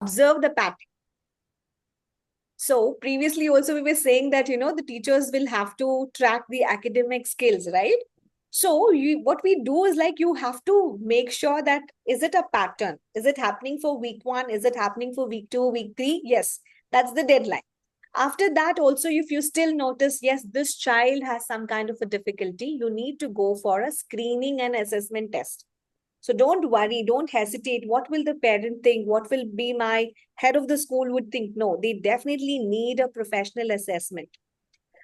observe the pattern. So previously also we were saying that, the teachers will have to track the academic skills, right? So what we do is like, you have to make sure that, is it a pattern? Is it happening for week 1? Is it happening for week 2, week 3? Yes, that's the deadline. After that also, if you still notice, yes, this child has some kind of a difficulty, you need to go for a screening and assessment test. So don't worry, don't hesitate. What will the parent think? What will be my head of the school would think? No, they definitely need a professional assessment.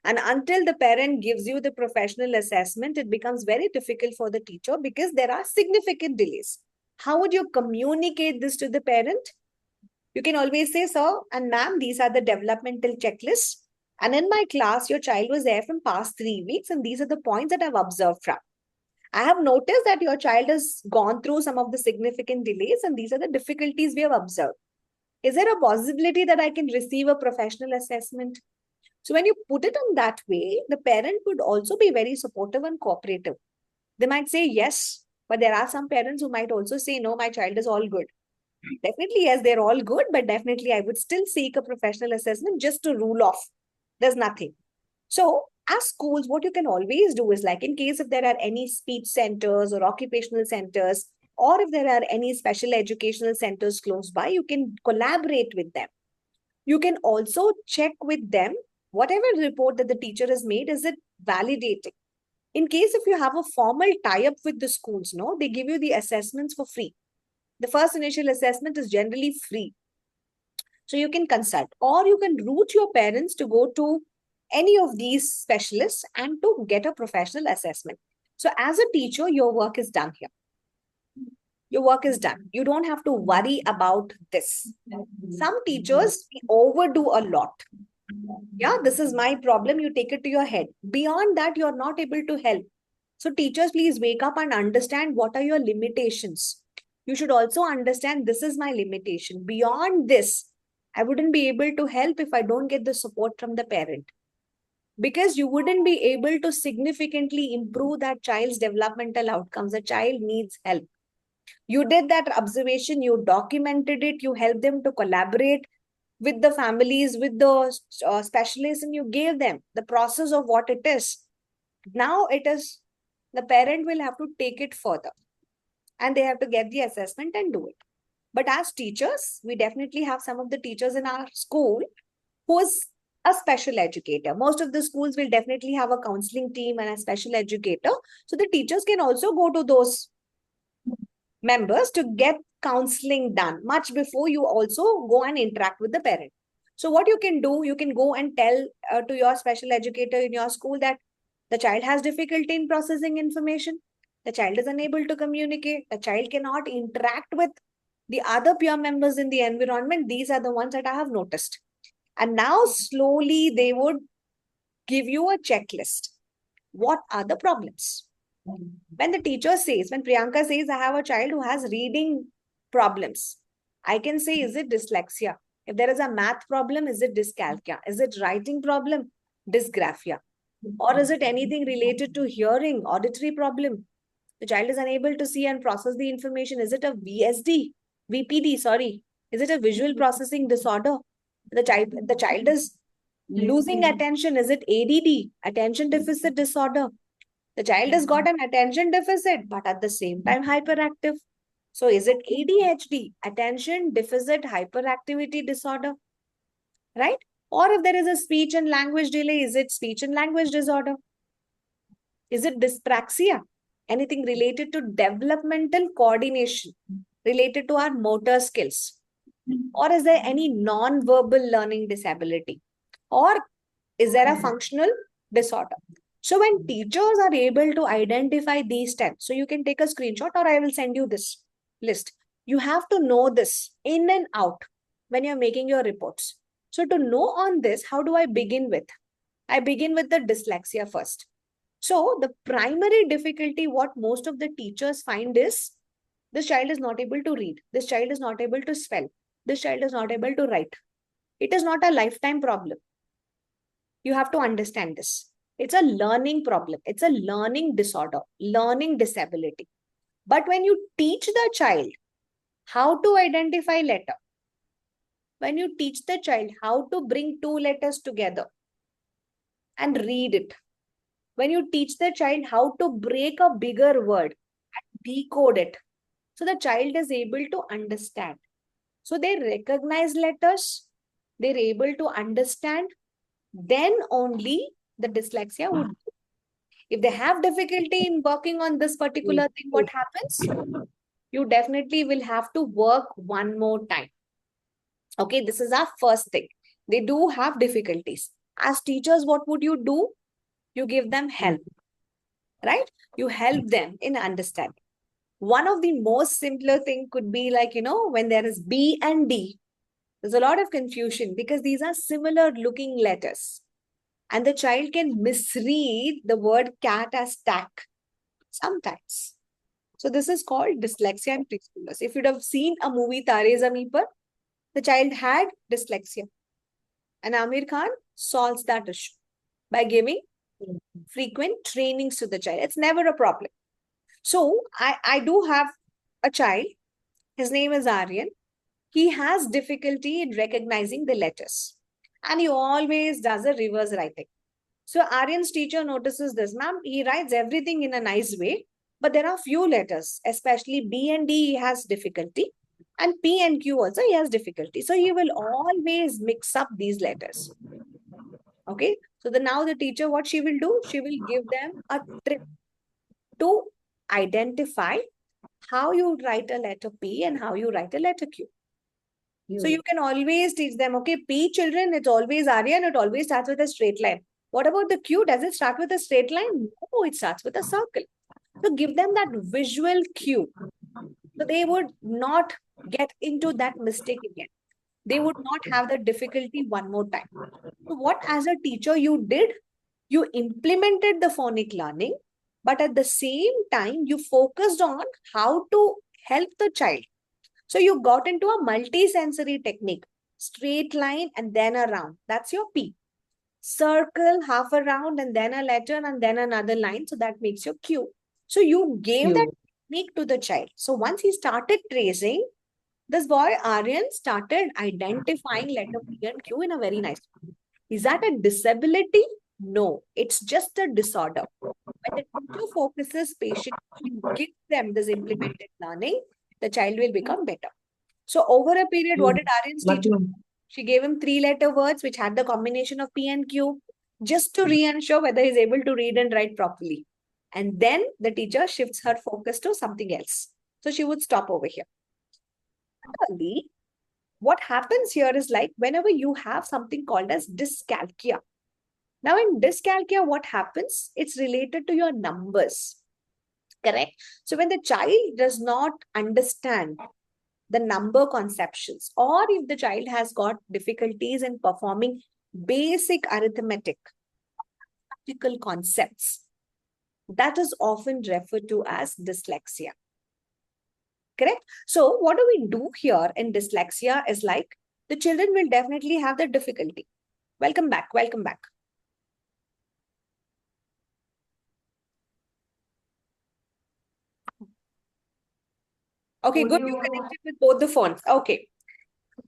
And until the parent gives you the professional assessment, it becomes very difficult for the teacher because there are significant delays. How would you communicate this to the parent? You can always say, sir and ma'am, these are the developmental checklists. And in my class, your child was there from past 3 weeks, and these are the points that I've observed from. I have noticed that your child has gone through some of the significant delays, and these are the difficulties we have observed. Is there a possibility that I can receive a professional assessment? So when you put it in that way, the parent would also be very supportive and cooperative. They might say yes, but there are some parents who might also say, no, my child is all good. Definitely, yes, they're all good, but definitely I would still seek a professional assessment just to rule off. There's nothing. So as schools, what you can always do is, like, in case if there are any speech centers or occupational centers, or if there are any special educational centers close by, you can collaborate with them. You can also check with them, whatever report that the teacher has made, is it validating? In case if you have a formal tie-up with the schools, no, they give you the assessments for free. The first initial assessment is generally free. So you can consult, or you can route your parents to go to any of these specialists and to get a professional assessment. So as a teacher, your work is done here. Your work is done. You don't have to worry about this. Some teachers overdo a lot. Yeah, this is my problem. You take it to your head. Beyond that, you're not able to help. So teachers, please wake up and understand what are your limitations. You should also understand this is my limitation. Beyond this, I wouldn't be able to help if I don't get the support from the parent. Because you wouldn't be able to significantly improve that child's developmental outcomes. The child needs help. You did that observation, you documented it, you helped them to collaborate with the families, with the specialists, and you gave them the process of what it is. Now it is, the parent will have to take it further and they have to get the assessment and do it. But as teachers, we definitely have some of the teachers in our school who is a special educator. Most of the schools will definitely have a counseling team and a special educator. So the teachers can also go to those members to get counseling done much before you also go and interact with the parent. So what you can do, you can go and tell to your special educator in your school that the child has difficulty in processing information. The child is unable to communicate. The child cannot interact with the other peer members in the environment. These are the ones that I have noticed. And now slowly they would give you a checklist. What are the problems? When the teacher says, when Priyanka says, I have a child who has reading problems, I can say, is it dyslexia? If there is a math problem, is it dyscalculia? Is it writing problem? Dysgraphia. Or is it anything related to hearing, auditory problem? The child is unable to see and process the information. Is it a VPD, sorry. Is it a visual processing disorder? The child is losing attention. Is it ADD, attention deficit disorder? The child has got an attention deficit, but at the same time hyperactive. So is it ADHD, attention deficit hyperactivity disorder, right? Or if there is a speech and language delay, is it speech and language disorder? Is it dyspraxia? Anything related to developmental coordination, related to our motor skills? Or is there any non-verbal learning disability? Or is there a functional disorder? So when teachers are able to identify these 10, so you can take a screenshot or I will send you this list. You have to know this in and out when you're making your reports. So to know on this, how do I begin with? I begin with the dyslexia first. So the primary difficulty, what most of the teachers find is, this child is not able to read. This child is not able to spell. This child is not able to write. It is not a lifetime problem. You have to understand this. It's a learning problem. It's a learning disorder, learning disability. But when you teach the child how to identify letter, when you teach the child how to bring two letters together and read it, when you teach the child how to break a bigger word, decode it, so the child is able to understand. So they recognize letters, they're able to understand, then only the dyslexia would. If they have difficulty in working on this particular thing, what happens? You definitely will have to work one more time. Okay, this is our first thing. They do have difficulties. As teachers, what would you do? You give them help, right? You help them in understanding. One of the most simpler thing could be like, when there is B and D, there's a lot of confusion because these are similar looking letters. And the child can misread the word cat as tack sometimes. So this is called dyslexia in preschoolers. If you'd have seen a movie Tare Zameen Par, the child had dyslexia. And Amir Khan solves that issue by giving frequent trainings to the child. It's never a problem. So I do have a child. His name is Aryan. He has difficulty in recognizing the letters. And he always does a reverse writing. So Aryan's teacher notices this. Ma'am, he writes everything in a nice way, but there are few letters, especially B and D he has difficulty. And P and Q also he has difficulty. So he will always mix up these letters. Okay. So now the teacher, what she will do? She will give them a trick to identify how you write a letter P and how you write a letter Q. So you can always teach them, okay, P children, it's always Aryan, it always starts with a straight line. What about the Q? Does it start with a straight line? No, it starts with a circle. So give them that visual cue. So they would not get into that mistake again. They would not have the difficulty one more time. So what as a teacher you did? You implemented the phonic learning, but at the same time, you focused on how to help the child. So you got into a multi-sensory technique, straight line and then a round. That's your P. Circle, half a round and then a letter and then another line. So that makes your Q. So you gave that technique to the child. So once he started tracing, this boy Aryan started identifying letter P and Q in a very nice way. Is that a disability? No, it's just a disorder. When the teacher focuses patiently, gives them this implemented learning, the child will become better. So over a period, what did Aryan's teacher do? She gave him 3-letter words which had the combination of P and Q just to reassure whether he's able to read and write properly. And then the teacher shifts her focus to something else. So she would stop over here. Similarly, what happens here is like whenever you have something called as dyscalculia. Now in dyscalculia, what happens? It's related to your numbers. Correct? So when the child does not understand the number conceptions, or if the child has got difficulties in performing basic arithmetic, practical concepts, that is often referred to as dyslexia. Correct? So what do we do here in dyslexia is like the children will definitely have the difficulty. Welcome back. Welcome back. Okay, good. You connected with both the phones. Okay.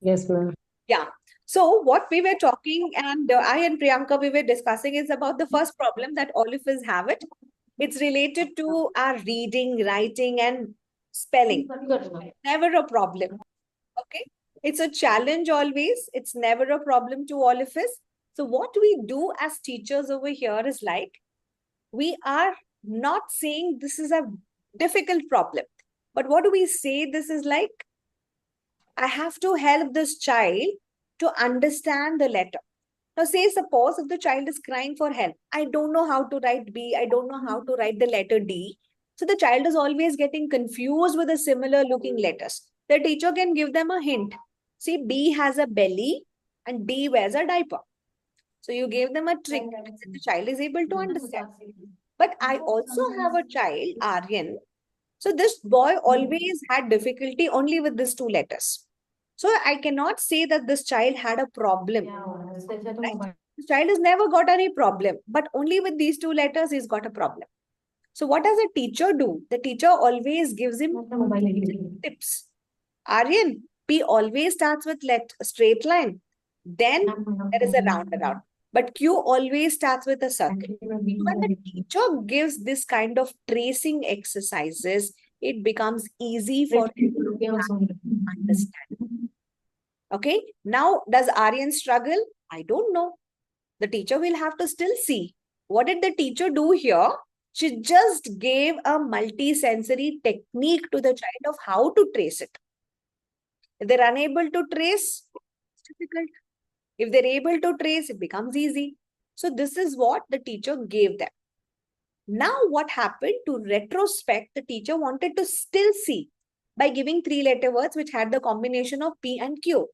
Yes, ma'am. Yeah. So what we were talking and I and Priyanka, we were discussing is about the first problem that all of us have it. It's related to our reading, writing and spelling. Never a problem. Okay. It's a challenge always. It's never a problem to all of us. So what we do as teachers over here is like, we are not saying this is a difficult problem. But what do we say? This is like, I have to help this child to understand the letter. Now, say, suppose if the child is crying for help, I don't know how to write B, I don't know how to write the letter D. So the child is always getting confused with the similar looking letters. The teacher can give them a hint. See, B has a belly and D wears a diaper. So you gave them a trick that the child is able to understand. But I also have a child, Aryan. So this boy always had difficulty only with these two letters. So I cannot say that this child had a problem. Right? The child has never got any problem, but only with these two letters, he's got a problem. So what does a teacher do? The teacher always gives him tips. Aryan, P always starts with straight line. Then there is a roundabout. But Q always starts with a circle. When the teacher gives this kind of tracing exercises, it becomes easy for him to understand. Okay. Now, does Aryan struggle? I don't know. The teacher will have to still see. What did the teacher do here? She just gave a multi-sensory technique to the child of how to trace it. If they're unable to trace, it's difficult. If they're able to trace, it becomes easy. So this is what the teacher gave them. Now what happened? To retrospect, the teacher wanted to still see by giving 3-letter words which had the combination of P and Q.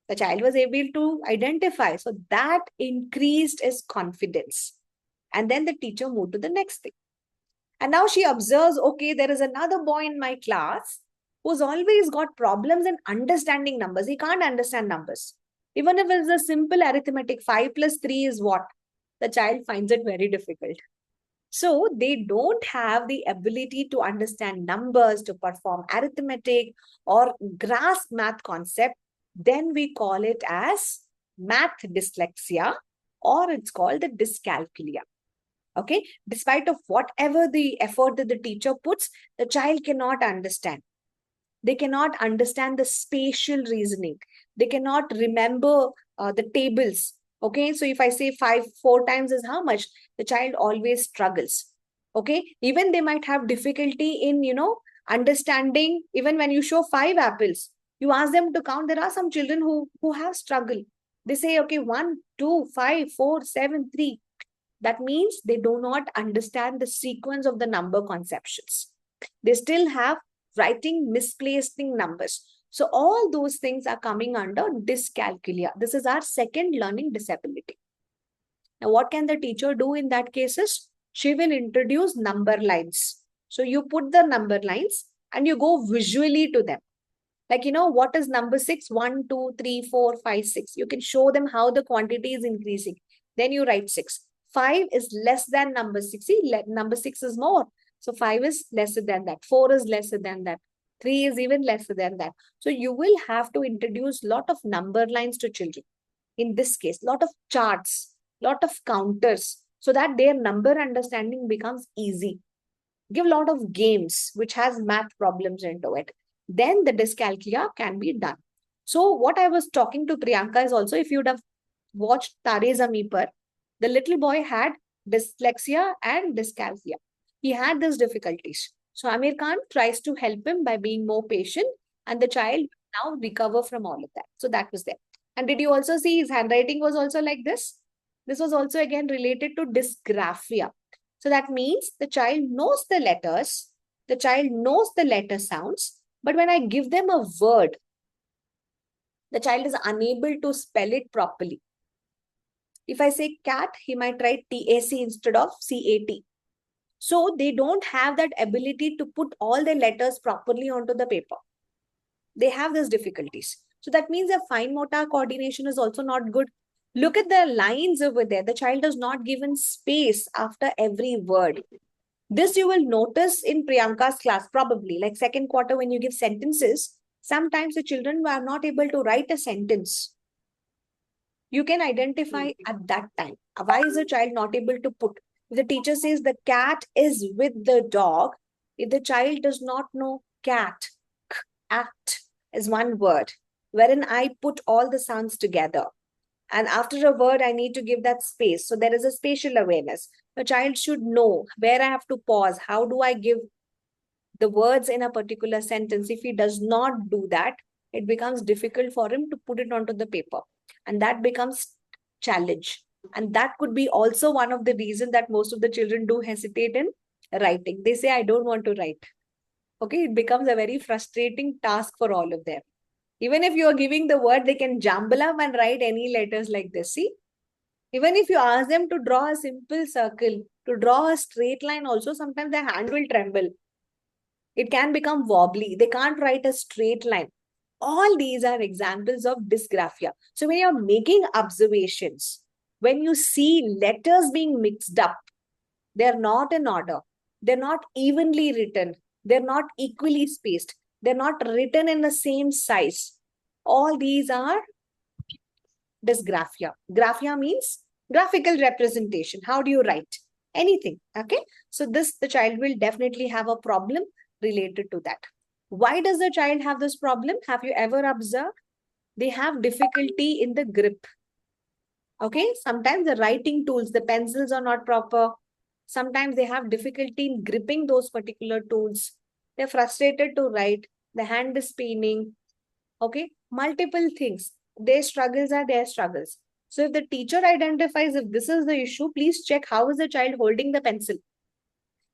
The child was able to identify. So that increased his confidence. And then the teacher moved to the next thing. And now she observes, okay, there is another boy in my class who's always got problems in understanding numbers. He can't understand numbers. Even if it's a simple arithmetic, 5 plus 3 is what? The child finds it very difficult. So they don't have the ability to understand numbers, to perform arithmetic or grasp math concept. Then we call it as math dyslexia, or it's called the dyscalculia. Okay, despite of whatever the effort that the teacher puts, the child cannot understand. They cannot understand the spatial reasoning. They cannot remember the tables. Okay, so if I say 4 times is how much, the child always struggles. Okay, even they might have difficulty in, understanding. Even when you show 5 apples, you ask them to count. There are some children who have struggle. They say, okay, 1, 2, 5, 4, 7, 3. That means they do not understand the sequence of the number conceptions. They still have writing misplacing numbers. So all those things are coming under dyscalculia. This is our second learning disability. Now, what can the teacher do in that cases? She will introduce number lines. So you put the number lines and you go visually to them. Like, what is number 6? 1, 2, 3, 4, 5, 6. You can show them how the quantity is increasing. Then you write 6. 5 is less than number 6. See, number 6 is more. So 5 is lesser than that. 4 is lesser than that. 3 is even lesser than that. So you will have to introduce lot of number lines to children. In this case, lot of charts, lot of counters, so that their number understanding becomes easy. Give a lot of games which has math problems into it. Then the dyscalculia can be done. So what I was talking to Priyanka is also, if you would have watched Tare Zameen Par, the little boy had dyslexia and dyscalculia. He had these difficulties. So Amir Khan tries to help him by being more patient, and the child now recover from all of that. So that was there. And did you also see his handwriting was also like this? This was also again related to dysgraphia. So that means the child knows the letters, the child knows the letter sounds, but when I give them a word, the child is unable to spell it properly. If I say cat, he might write TAC instead of CAT. So they don't have that ability to put all the letters properly onto the paper. They have these difficulties. So that means their fine motor coordination is also not good. Look at the lines over there. The child is not given space after every word. This you will notice in Priyanka's class probably, like second quarter when you give sentences, sometimes the children are not able to write a sentence. You can identify at that time. Why is a child not able to put? If the teacher says the cat is with the dog, if the child does not know cat, act is one word, wherein I put all the sounds together. And after a word, I need to give that space. So there is a spatial awareness. The child should know where I have to pause. How do I give the words in a particular sentence? If he does not do that, it becomes difficult for him to put it onto the paper. And that becomes challenge. And that could be also one of the reasons that most of the children do hesitate in writing. They say, I don't want to write. Okay, it becomes a very frustrating task for all of them. Even if you are giving the word, they can jumble up and write any letters like this. See, even if you ask them to draw a simple circle, to draw a straight line also, sometimes their hand will tremble. It can become wobbly. They can't write a straight line. All these are examples of dysgraphia. So when you're making observations, when you see letters being mixed up, they're not in order. They're not evenly written. They're not equally spaced. They're not written in the same size. All these are dysgraphia. Graphia means graphical representation. How do you write? Anything. Okay. So the child will definitely have a problem related to that. Why does the child have this problem? Have you ever observed? They have difficulty in the grip. Okay. Sometimes the writing tools, the pencils are not proper. Sometimes they have difficulty in gripping those particular tools. They're frustrated to write. The hand is paining. Okay. Multiple things. Their struggles are their struggles. So if the teacher identifies if this is the issue, please check how is the child holding the pencil.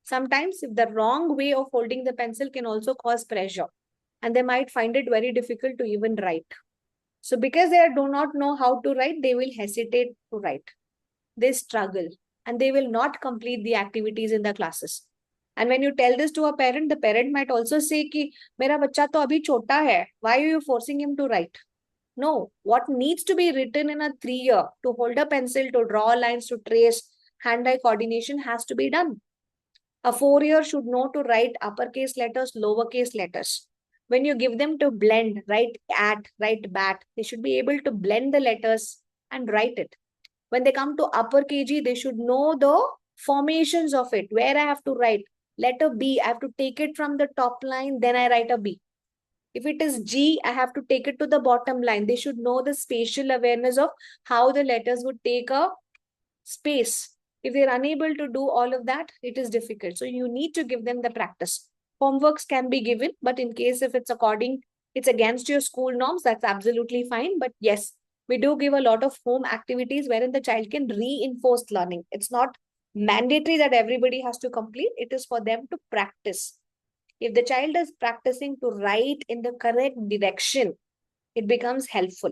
Sometimes if the wrong way of holding the pencil can also cause pressure, and they might find it very difficult to even write. So because they do not know how to write, they will hesitate to write. They struggle and they will not complete the activities in the classes. And when you tell this to a parent, the parent might also say कि मेरा बच्चा तो अभी छोटा है. Why are you forcing him to write? No, what needs to be written in a 3-year to hold a pencil, to draw lines, to trace, hand-eye coordination has to be done. A 4-year should know to write uppercase letters, lowercase letters. When you give them to blend, write at, write bat, they should be able to blend the letters and write it. When they come to upper KG, they should know the formations of it, where I have to write. Letter B, I have to take it from the top line, then I write a B. If it is G, I have to take it to the bottom line. They should know the spatial awareness of how the letters would take a space. If they're unable to do all of that, it is difficult. So you need to give them the practice. Homeworks can be given, but in case if it's against your school norms, that's absolutely fine. But yes, we do give a lot of home activities wherein the child can reinforce learning. It's not mandatory that everybody has to complete. It is for them to practice. If the child is practicing to write in the correct direction, it becomes helpful.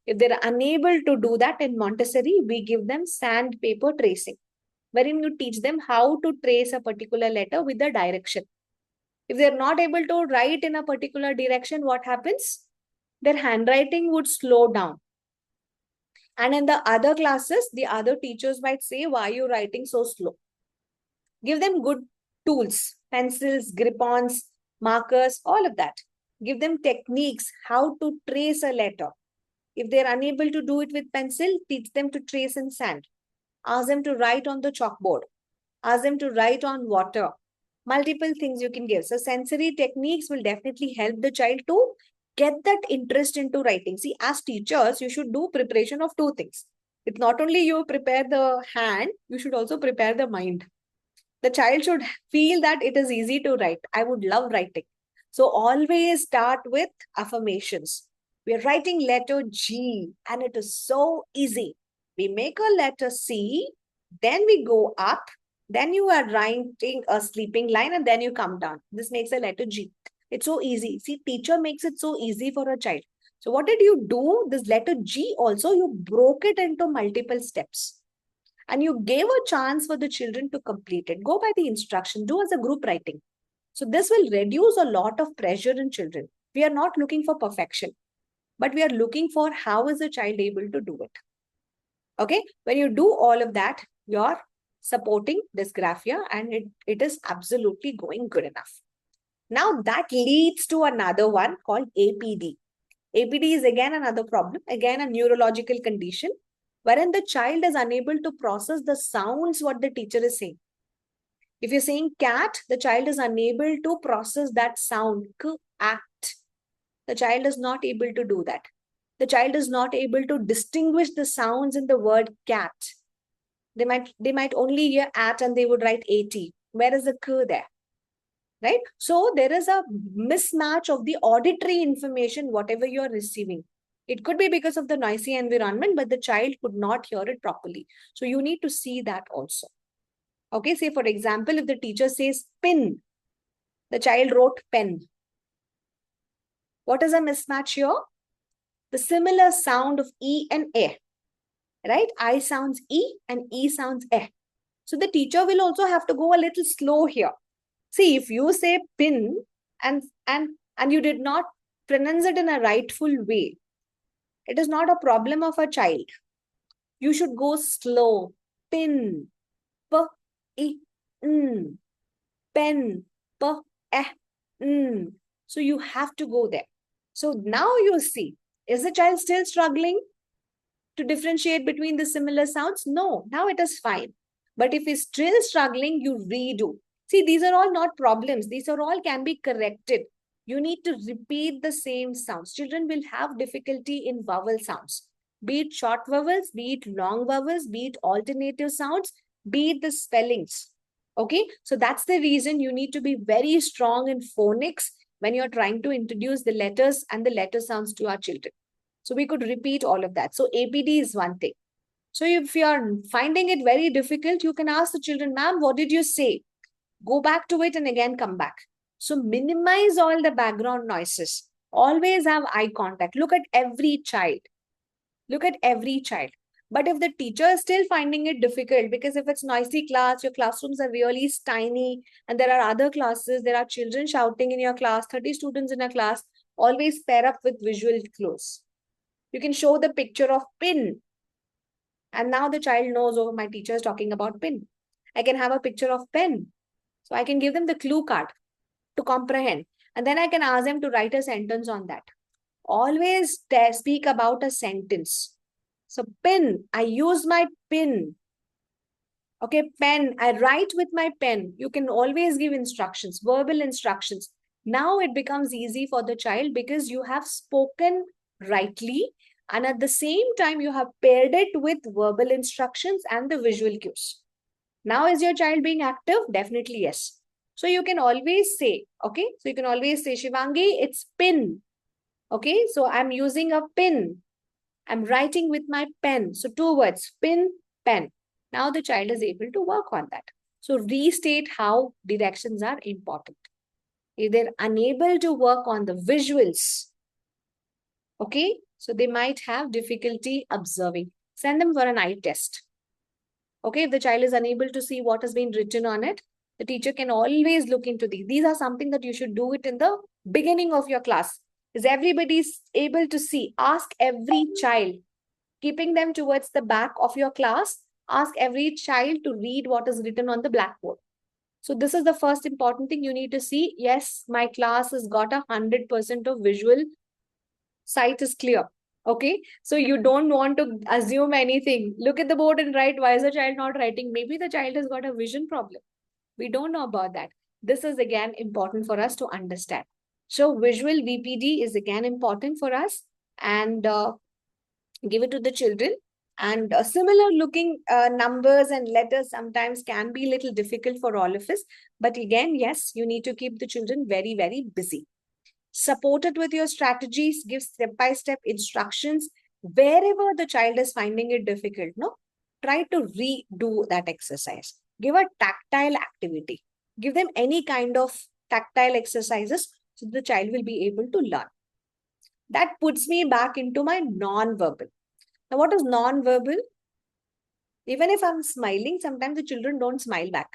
If they're unable to do that in Montessori, we give them sandpaper tracing, wherein you teach them how to trace a particular letter with the direction. If they're not able to write in a particular direction, what happens? Their handwriting would slow down. And in the other classes, the other teachers might say, why are you writing so slow? Give them good tools, pencils, grip-ons, markers, all of that. Give them techniques, how to trace a letter. If they're unable to do it with pencil, teach them to trace in sand. Ask them to write on the chalkboard. Ask them to write on water. Multiple things you can give. So sensory techniques will definitely help the child to get that interest into writing. See, as teachers, you should do preparation of two things. It's not only you prepare the hand, you should also prepare the mind. The child should feel that it is easy to write. I would love writing. So always start with affirmations. We are writing letter G and it is so easy. We make a letter C, then we go up, then you are writing a sleeping line and then you come down. This makes a letter G. It's so easy. See, teacher makes it so easy for a child. So what did you do? This letter G also, you broke it into multiple steps. And you gave a chance for the children to complete it. Go by the instruction, do as a group writing. So this will reduce a lot of pressure in children. We are not looking for perfection, but we are looking for how is the child able to do it. Okay, when you do all of that, you're supporting dysgraphia and it is absolutely going good enough. Now that leads to another one called APD. APD is again another problem, again a neurological condition wherein the child is unable to process the sounds what the teacher is saying. If you're saying cat, the child is unable to process that sound, act. The child is not able to do that. The child is not able to distinguish the sounds in the word cat. They might only hear at and they would write AT. Where is the k there? Right? So there is a mismatch of the auditory information, whatever you're receiving. It could be because of the noisy environment, but the child could not hear it properly. So you need to see that also. Okay, say for example, if the teacher says pin, the child wrote pen. What is a mismatch here? The similar sound of E and E, right? I sounds E and E sounds E. So the teacher will also have to go a little slow here. See, if you say pin and you did not pronounce it in a rightful way, it is not a problem of a child. You should go slow. Pin, p, I, n, pen, p, eh, n. So you have to go there. So now you see, is the child still struggling to differentiate between the similar sounds? No, now it is fine. But if he's still struggling, you redo. See, these are all not problems. These are all can be corrected. You need to repeat the same sounds. Children will have difficulty in vowel sounds, be it short vowels, be it long vowels, be it alternative sounds, be it the spellings. Okay, so that's the reason you need to be very strong in phonics when you're trying to introduce the letters and the letter sounds to our children. So we could repeat all of that. So APD is one thing. So if you are finding it very difficult, you can ask the children, ma'am, what did you say? Go back to it and again come back. So minimize all the background noises. Always have eye contact. Look at every child. Look at every child. But if the teacher is still finding it difficult, because if it's noisy class, your classrooms are really tiny, and there are other classes, there are children shouting in your class, 30 students in a class, always pair up with visual clues. You can show the picture of pin. And now the child knows, oh, my teacher is talking about pin. I can have a picture of pen. So I can give them the clue card to comprehend. And then I can ask them to write a sentence on that. Always speak about a sentence. So pin, I use my pin. Okay, pen, I write with my pen. You can always give instructions, verbal instructions. Now it becomes easy for the child because you have spoken rightly, and at the same time you have paired it with verbal instructions and the visual cues. Now is your child being active? Definitely yes. So you can always say, okay, so you can always say, Shivangi, it's pin. Okay, so I'm using a pin. I'm writing with my pen. So 2 words, pin, pen. Now the child is able to work on that. So restate how directions are important. If they're unable to work on the visuals, okay, so they might have difficulty observing. Send them for an eye test. Okay, if the child is unable to see what has been written on it, the teacher can always look into these. These are something that you should do it in the beginning of your class. Is everybody able to see? Ask every child, keeping them towards the back of your class. Ask every child to read what is written on the blackboard. So this is the first important thing you need to see. Yes, my class has got 100% of visual sight is clear. Okay, so you don't want to assume anything. Look at the board and write. Why is the child not writing? Maybe the child has got a vision problem. We don't know about that. This is again important for us to understand. So visual VPD is again important for us, and give it to the children. And similar looking numbers and letters sometimes can be a little difficult for all of us. But again, yes, you need to keep the children very, very busy. Support it with your strategies, give step-by-step instructions. Wherever the child is finding it difficult, no, try to redo that exercise. Give a tactile activity. Give them any kind of tactile exercises so the child will be able to learn. That puts me back into my non-verbal. Now, what is non-verbal? Even if I'm smiling, sometimes the children don't smile back.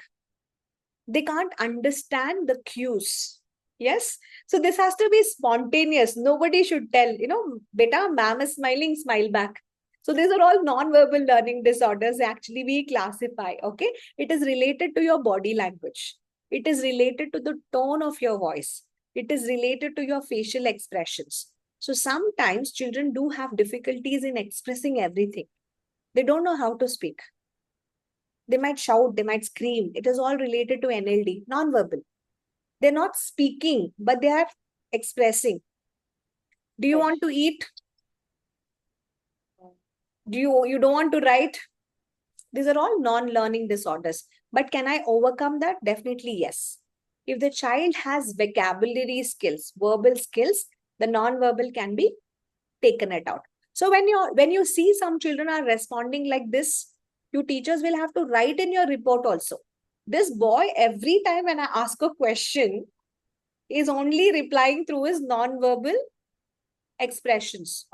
They can't understand the cues. Yes. So this has to be spontaneous. Nobody should tell, beta, ma'am is smiling, smile back. So these are all non-verbal learning disorders. Actually, we classify. Okay. It is related to your body language. It is related to the tone of your voice. It is related to your facial expressions. So sometimes children do have difficulties in expressing everything. They don't know how to speak. They might shout, they might scream. It is all related to NLD, non-verbal. They're not speaking, but they are expressing. Do you want to eat? You don't want to write? These are all non-learning disorders. But can I overcome that? Definitely yes. If the child has vocabulary skills, verbal skills, the non-verbal can be taken it out. So when you see some children are responding like this, you teachers will have to write in your report also. This boy, every time when I ask a question, is only replying through his non-verbal expressions.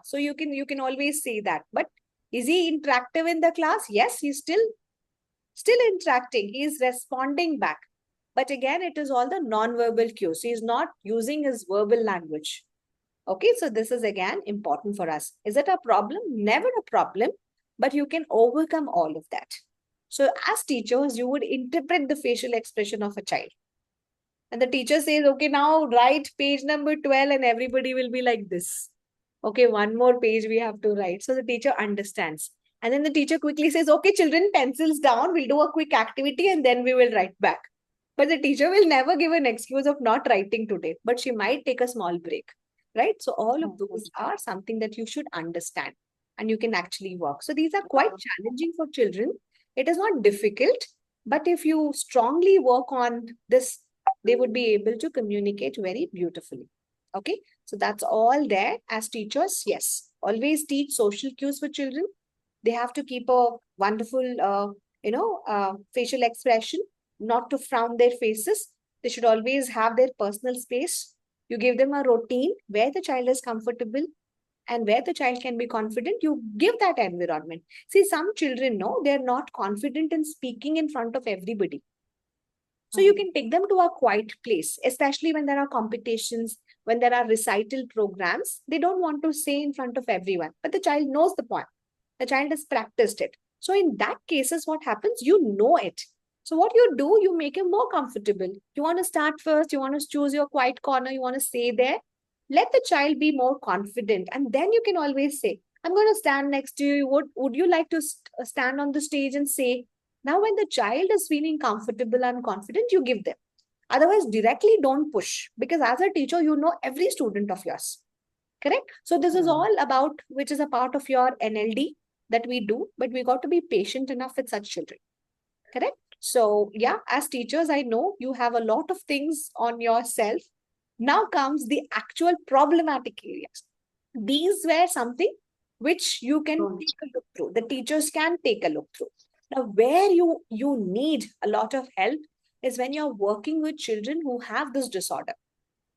So you can always say that. But is he interactive in the class? Yes, he's still interacting. He is responding back. But again, it is all the non-verbal cues. He is not using his verbal language. Okay, so this is again important for us. Is it a problem? Never a problem, but you can overcome all of that. So as teachers, you would interpret the facial expression of a child. And the teacher says, okay, now write page number 12, and everybody will be like this. Okay, one more page we have to write. So the teacher understands. And then the teacher quickly says, okay, children, pencils down. We'll do a quick activity and then we will write back. But the teacher will never give an excuse of not writing today, but she might take a small break, right? So all of those are something that you should understand and you can actually work. So these are quite challenging for children. It is not difficult, but if you strongly work on this, they would be able to communicate very beautifully. Okay, so that's all there. As teachers, yes, always teach social cues for children. They have to keep a wonderful, facial expression, not to frown their faces. They should always have their personal space. You give them a routine where the child is comfortable and where the child can be confident. You give that environment. See, some children know they're not confident in speaking in front of everybody. So you can take them to a quiet place, especially when there are competitions, when there are recital programs. They don't want to say in front of everyone, but the child knows the point. The child has practiced it. So in that cases, what happens? You know it. So what you do, you make him more comfortable. You want to start first, you want to choose your quiet corner, you want to stay there. Let the child be more confident. And then you can always say, I'm going to stand next to you. Would you like to stand on the stage and say? Now, when the child is feeling comfortable and confident, you give them. Otherwise, directly don't push, because as a teacher, you know every student of yours. Correct? So this is all about, which is a part of your NLD that we do, but we got to be patient enough with such children. Correct? So yeah, as teachers, I know you have a lot of things on yourself. Now comes the actual problematic areas. These were something which you can take a look through. The teachers can take a look through. Now, where you need a lot of help is when you're working with children who have this disorder.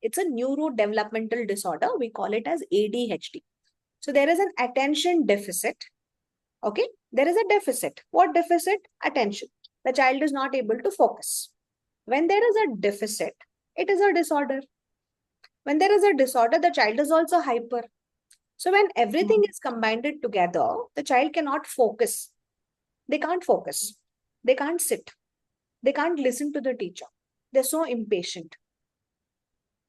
It's a neurodevelopmental disorder. We call it as ADHD. So there is an attention deficit. Okay, there is a deficit. What deficit? Attention. The child is not able to focus. When there is a deficit, it is a disorder. When there is a disorder, the child is also hyper. So when everything is combined together, the child cannot focus. They can't focus. They can't sit. They can't listen to the teacher. They're so impatient.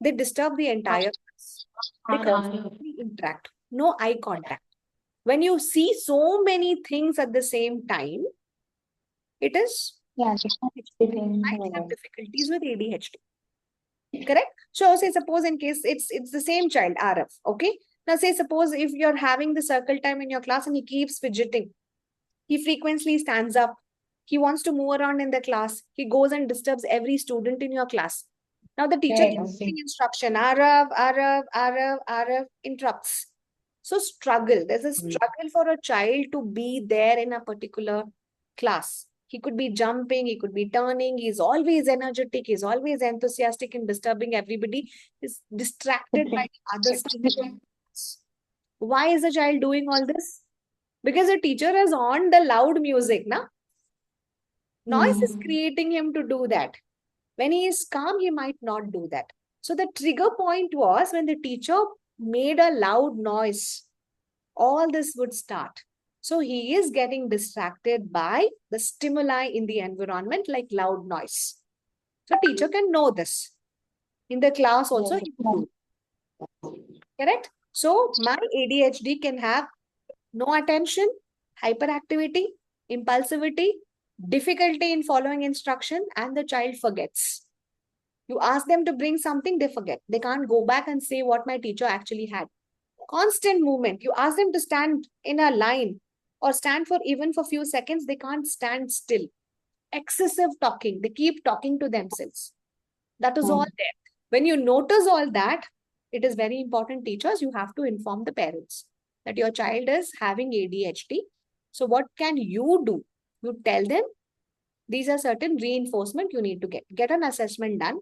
They disturb the entire class. They constantly interact. No eye contact. When you see so many things at the same time, it is might have difficulties with ADHD. Correct? So say suppose in case it's the same child, RF. Okay. Now say suppose if you're having the circle time in your class and he keeps fidgeting. He frequently stands up. He wants to move around in the class. He goes and disturbs every student in your class. Now the teacher keeps giving instruction, Arav, Arav, Arav, Arav, interrupts. So struggle. There's a struggle for a child to be there in a particular class. He could be jumping, he could be turning, he's always energetic, he's always enthusiastic in disturbing everybody. He's distracted by the other students. Why is the child doing all this? Because the teacher is on the loud music, na? Noise is creating him to do that. When he is calm, he might not do that. So the trigger point was when the teacher made a loud noise, all this would start. So he is getting distracted by the stimuli in the environment like loud noise. So teacher can know this. In the class also, he can do. Correct? So my ADHD can have no attention, hyperactivity, impulsivity, difficulty in following instruction, and the child forgets. You ask them to bring something, they forget. They can't go back and say what my teacher actually had. Constant movement. You ask them to stand in a line or stand for even for few seconds, they can't stand still. Excessive talking. They keep talking to themselves. That is all there. When you notice all that, it is very important, teachers, you have to inform the parents that your child is having ADHD. So what can you do? You tell them these are certain reinforcement you need to get. Get an assessment done.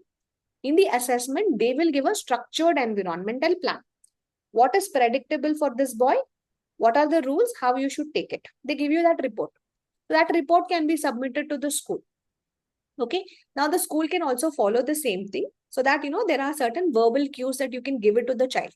In the assessment, they will give a structured environmental plan. What is predictable for this boy? What are the rules? How you should take it? They give you that report. So that report can be submitted to the school. Okay. Now the school can also follow the same thing so that, there are certain verbal cues that you can give it to the child.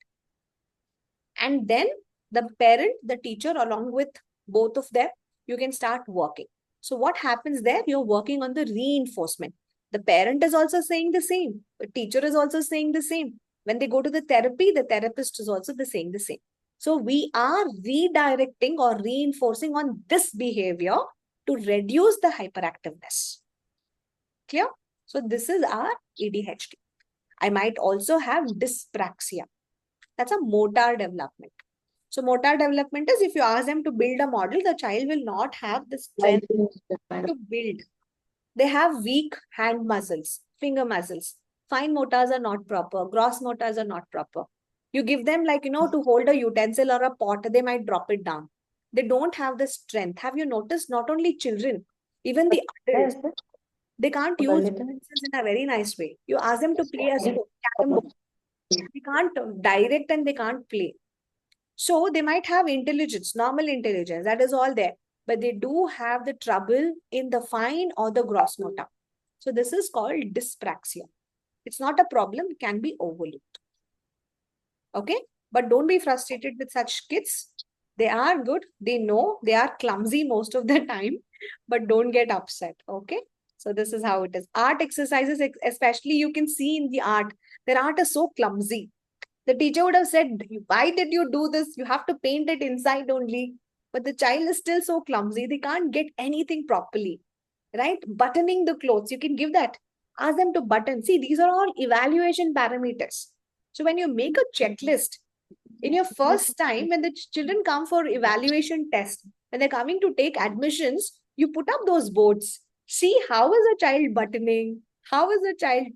And then the parent, the teacher, along with both of them, you can start working. So what happens there? You're working on the reinforcement. The parent is also saying the same. The teacher is also saying the same. When they go to the therapy, the therapist is also saying the same. So we are redirecting or reinforcing on this behavior to reduce the hyperactiveness. Clear? So this is our ADHD. I might also have dyspraxia. That's a motor development. So motor development is if you ask them to build a model, the child will not have the strength to build. They have weak hand muscles, finger muscles. Fine motors are not proper. Gross motors are not proper. You give them to hold a utensil or a pot, they might drop it down. They don't have the strength. Have you noticed not only children, even the adults, they can't use utensils in a very nice way. You ask them to play a sport, carom board. They can't direct and they can't play. So they might have intelligence, normal intelligence, that is all there. But they do have the trouble in the fine or the gross motor. So this is called dyspraxia. It's not a problem, it can be overlooked. Okay? But don't be frustrated with such kids. They are good. They know they are clumsy most of the time, but don't get upset. Okay? So this is how it is. Art exercises, especially you can see in the art, their art is so clumsy. The teacher would have said, why did you do this? You have to paint it inside only. But the child is still so clumsy. They can't get anything properly, right? Buttoning the clothes, you can give that. Ask them to button. See, these are all evaluation parameters. So when you make a checklist, in your first time, when the children come for evaluation test, when they're coming to take admissions, you put up those boards. See how is a child buttoning? How is a child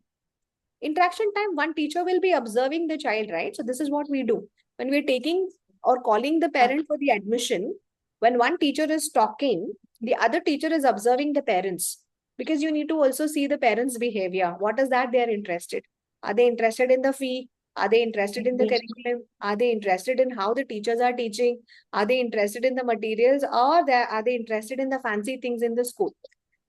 interaction time? One teacher will be observing the child, right? So this is what we do when we're taking or calling the parent for the admission. When one teacher is talking, the other teacher is observing the parents, because you need to also see the parents behavior. What is that they are interested? Are they interested in the fee? Are they interested in the curriculum? Are they interested in how the teachers are teaching? Are they interested in the materials, or are they interested in the fancy things in the school?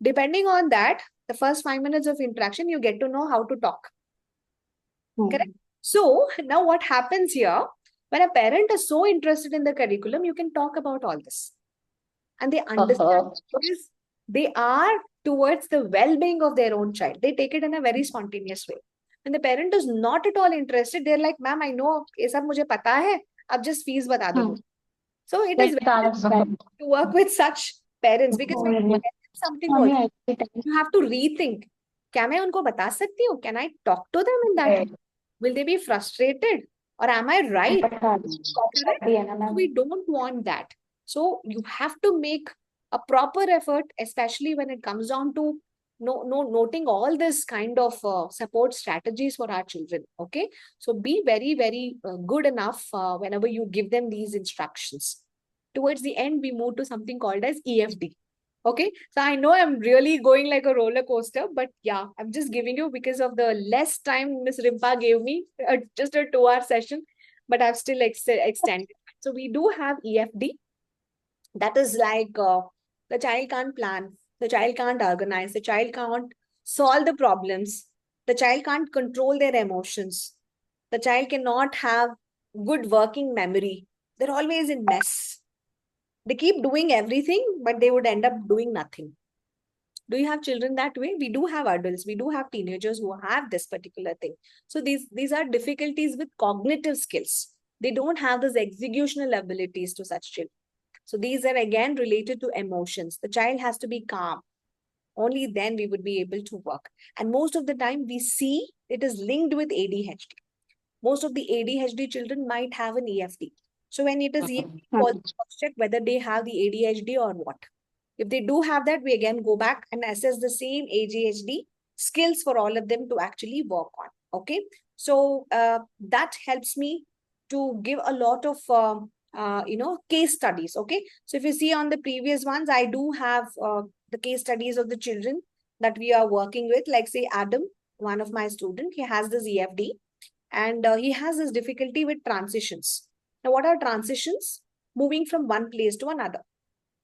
Depending on that, the first 5 minutes of interaction, you get to know how to talk. Correct? So now what happens here, when a parent is so interested in the curriculum, you can talk about all this. And they understand because they are towards the well-being of their own child. They take it in a very spontaneous way. When the parent is not at all interested, they're like, ma'am, I know, ये सब मुझे पता है, अब just fees बता दो. So it is very difficult to work with such parents, because when you tell them something also, you have to rethink. क्या मैं उनको बता सकती हूँ? Can I talk to them in that way? Will they be frustrated? Or am I right? Correct? We don't want that. So you have to make a proper effort, especially when it comes down to noting all this kind of support strategies for our children. Okay. So be very, very good enough whenever you give them these instructions. Towards the end, we move to something called as EFD. Okay, so I know I'm really going like a roller coaster, but yeah, I'm just giving you because of the less time Miss Rimpa gave me, just a 2-hour session, but I've still extended. So we do have EFD. That is like the child can't plan, the child can't organize, the child can't solve the problems, the child can't control their emotions, the child cannot have good working memory. They're always in mess. They keep doing everything, but they would end up doing nothing. Do you have children that way? We do have adults. We do have teenagers who have this particular thing. So these are difficulties with cognitive skills. They don't have those executional abilities to such children. So these are again related to emotions. The child has to be calm. Only then we would be able to work. And most of the time we see it is linked with ADHD. Most of the ADHD children might have an EFD. So when it is EFD, we'll check whether they have the ADHD or what. If they do have that, we again go back and assess the same ADHD skills for all of them to actually work on. Okay. So that helps me to give a lot of, case studies. Okay. So if you see on the previous ones, I do have the case studies of the children that we are working with, like say Adam, one of my students, he has this EFD and he has this difficulty with transitions. Now, what are transitions? Moving from one place to another.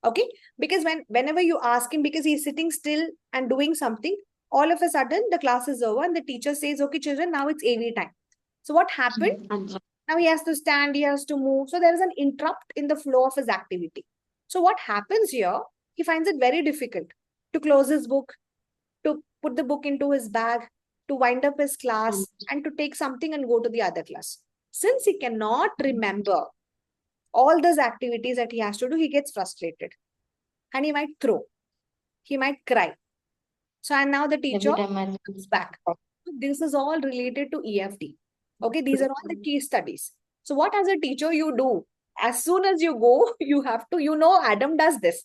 Okay, because whenever you ask him, because he's sitting still and doing something, all of a sudden the class is over and the teacher says, okay, children, now it's AV time. So what happened? Now he has to stand, he has to move. So there is an interrupt in the flow of his activity. So what happens here? He finds it very difficult to close his book, to put the book into his bag, to wind up his class, and to take something and go to the other class. Since he cannot remember all those activities that he has to do, he gets frustrated and he might throw, he might cry. So, and now the teacher comes back. This is all related to EFD. Okay, these are all the key studies. So, what as a teacher you do? As soon as you go, you have to, Adam does this.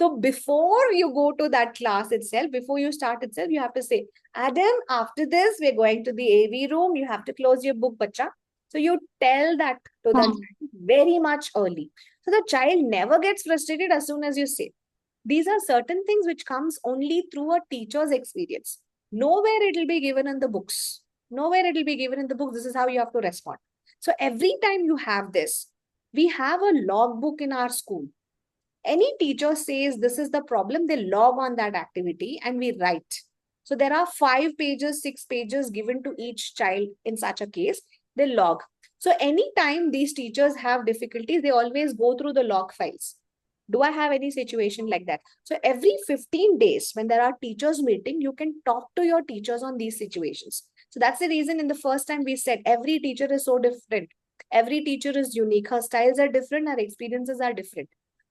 So, before you go to that class itself, before you start itself, you have to say, Adam, after this, we're going to the AV room. You have to close your book, bacha. So, you tell that to the child very much early. So, the child never gets frustrated as soon as you say. These are certain things which comes only through a teacher's experience. Nowhere it will be given in the books. Nowhere it will be given in the books. This is how you have to respond. So every time you have this, we have a logbook in our school. Any teacher says this is the problem, they log on that activity and we write. So there are 5 pages, 6 pages given to each child in such a case, they log. So anytime these teachers have difficulties, they always go through the log files. Do I have any situation like that? So every 15 days, when there are teachers meeting, you can talk to your teachers on these situations. So that's the reason in the first time we said every teacher is so different. Every teacher is unique. Her styles are different. Her experiences are different.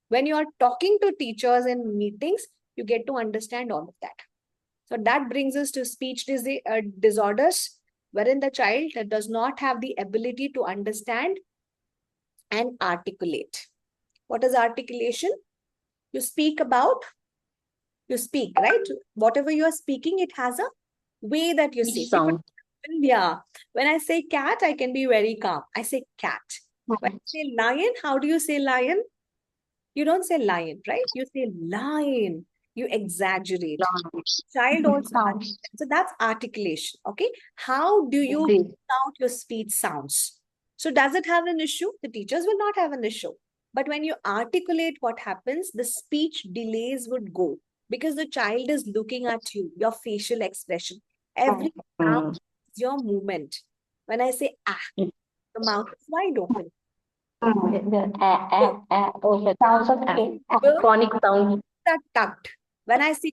When you are talking to teachers in meetings, you get to understand all of that. So that brings us to speech disorders, wherein the child does not have the ability to understand and articulate. What is articulation? You speak, right? Whatever you are speaking, it has a way that you say. Sound. Yeah. When I say cat, I can be very calm. I say cat. When I say lion, how do you say lion? You don't say lion, right? You say lion. You exaggerate. Child also. So that's articulation. Okay. How do you out your speech sounds? So does it have an issue? The teachers will not have an issue. But when you articulate what happens, the speech delays would go because the child is looking at you, your facial expression. Every sound is your movement. When I say the mouth is wide open. Sounds of phonic sound. That tucked. When I say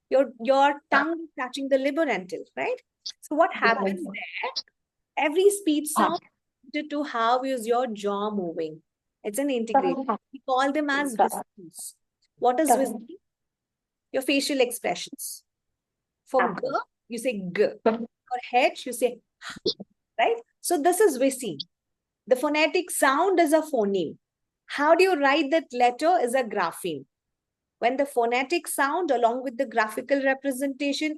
your tongue is touching the labyrinthal, right? So what happens there? Every speech sound to how is your jaw moving. It's an integration. We call them as whistles. What is whistling? Your facial expressions. For g, you say g. For h, you say h, right? So this is whistling. The phonetic sound is a phoneme. How do you write that letter is a grapheme. When the phonetic sound along with the graphical representation